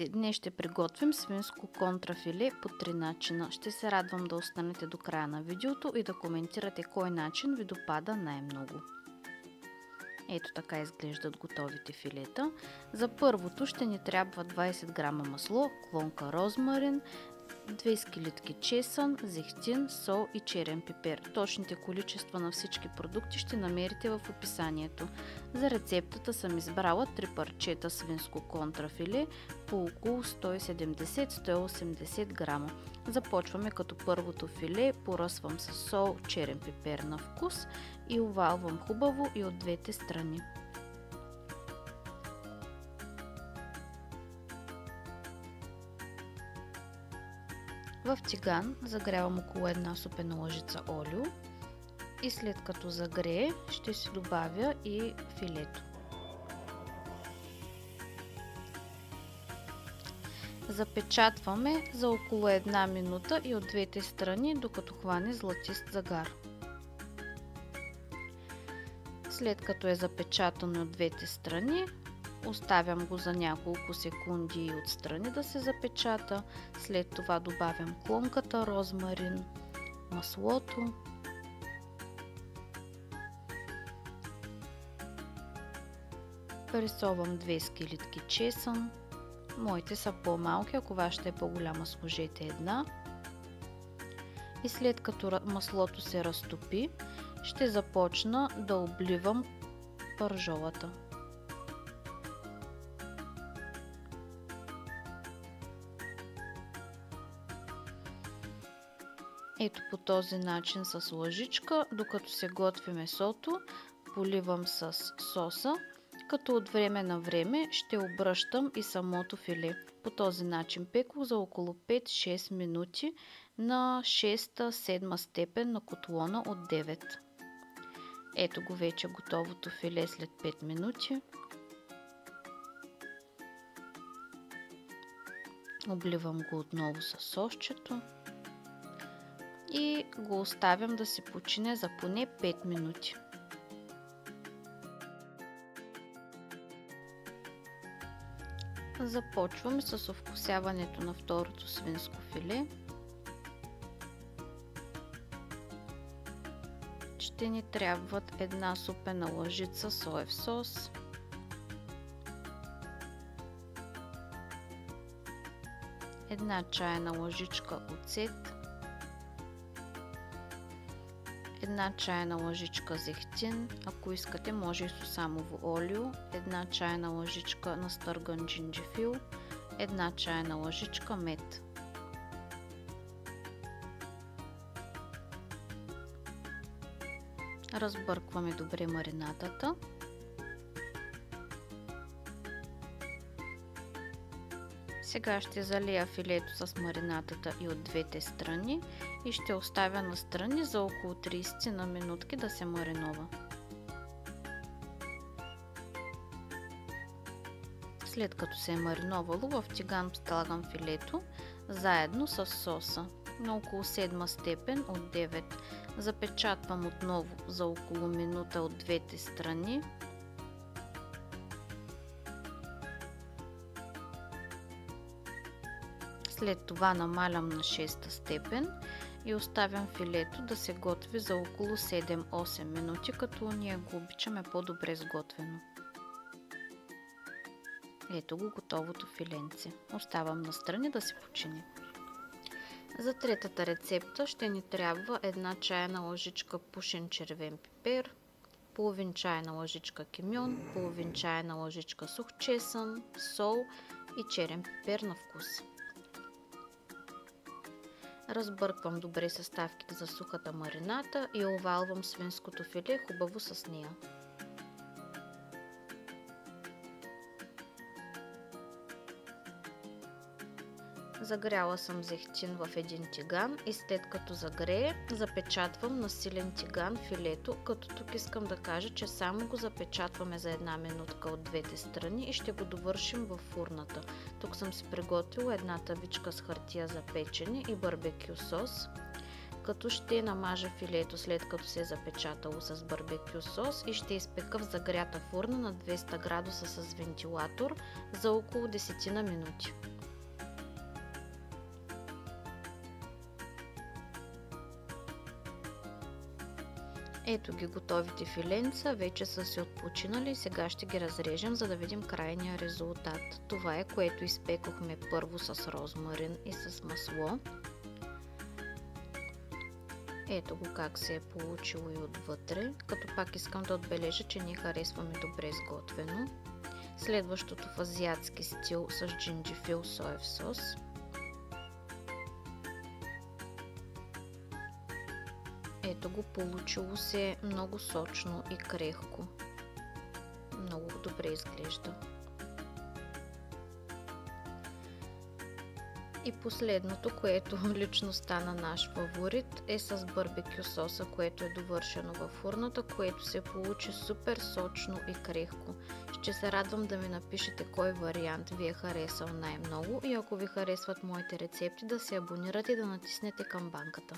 Днес ще приготвим свинско контрафиле по 3 начина. Ще се радвам да останете до края на видеото и да коментирате кой начин ви допада най-много. Ето така изглеждат готовите филета. За първото ще ни трябва 20 грама масло, клонка розмарин, 2 скелетки чесън, зехтин, сол и черен пипер. Точните количества на всички продукти ще намерите в описанието. За рецептата съм избрала 3 парчета свинско контрафиле по около 170-180 грама. Започваме като първото филе, поръсвам с сол, черен пипер на вкус и овалвам хубаво и от двете страни. В тиган загрявам около една супена лъжица олио и след като загрее ще си добавя и филето. Запечатваме за около една минута и от двете страни, докато хване златист загар. След като е запечатано от двете страни, оставям го за няколко секунди и отстрани да се запечата. След това добавям клонката розмарин, маслото, пресовам 2 скелетки чесън. Моите са по-малки, ако вашата е по-голяма, сложете една. И след като маслото се разтопи, ще започна да обливам пържолата. Ето по този начин с лъжичка, докато се готви месото, поливам с соса, като от време на време ще обръщам и самото филе. По този начин пекох за около 5-6 минути на 6-7 степен на котлона от 9. Ето го вече готовото филе след 5 минути. Обливам го отново с сосчето и го оставям да си почине за поне 5 минути. Започваме с овкусяването на второто свинско филе. Ще ни трябват една супена лъжица соев сос, една чайна лъжичка оцет, една чайна лъжичка зехтин, ако искате може и сусамово олио, една чайна лъжичка настърган джинджифил, една чайна лъжичка мед. Разбъркваме добре маринадата. Сега ще залия филето с маринадата и от двете страни и ще оставя настрани за около 30 на минутки да се маринова. След като се е мариновало, в тиган слагам филето заедно с соса на около 7 степен от 9. Запечатвам отново за около минута от двете страни. След това намалям на 6 степен и оставям филето да се готви за около 7-8 минути, като ние го обичаме по-добре сготвено. Ето го готовото филенце. Оставам настрани да се почини. За третата рецепта ще ни трябва една чайна лъжичка пушен червен пипер, половин чайна лъжичка кюмюн, половин чайна лъжичка сух чесън, сол и черен пипер на вкус. Разбърквам добре съставките за сухата марината и овалвам свинското филе хубаво с нея. Загряла съм зехтин в един тиган и след като загрее, запечатвам на силен тиган филето, като тук искам да кажа, че само го запечатваме за една минутка от двете страни и ще го довършим в фурната. Тук съм си приготвила една тавичка с хартия за печене и барбекю сос, като ще намажа филето след като се е запечатало с барбекю сос и ще изпека в загрята фурна на 200 градуса с вентилатор за около 10 минути. Ето ги готовите филенца, вече са се отпочинали, сега ще ги разрежем, за да видим крайния резултат. Това е, което изпекохме първо с розмарин и с масло. Ето го как се е получило и отвътре, като пак искам да отбележа, че ние харесваме добре сготвено. Следващото в азиатски стил с джинджифил соев сос. Ето го, получило се много сочно и крехко. Много добре изглежда. И последното, което лично стана наш фаворит, е с барбекю соса, което е довършено във фурната, което се получи супер сочно и крехко. Ще се радвам да ми напишете кой вариант ви е харесал най-много и ако ви харесват моите рецепти, да се абонирате и да натиснете камбанката.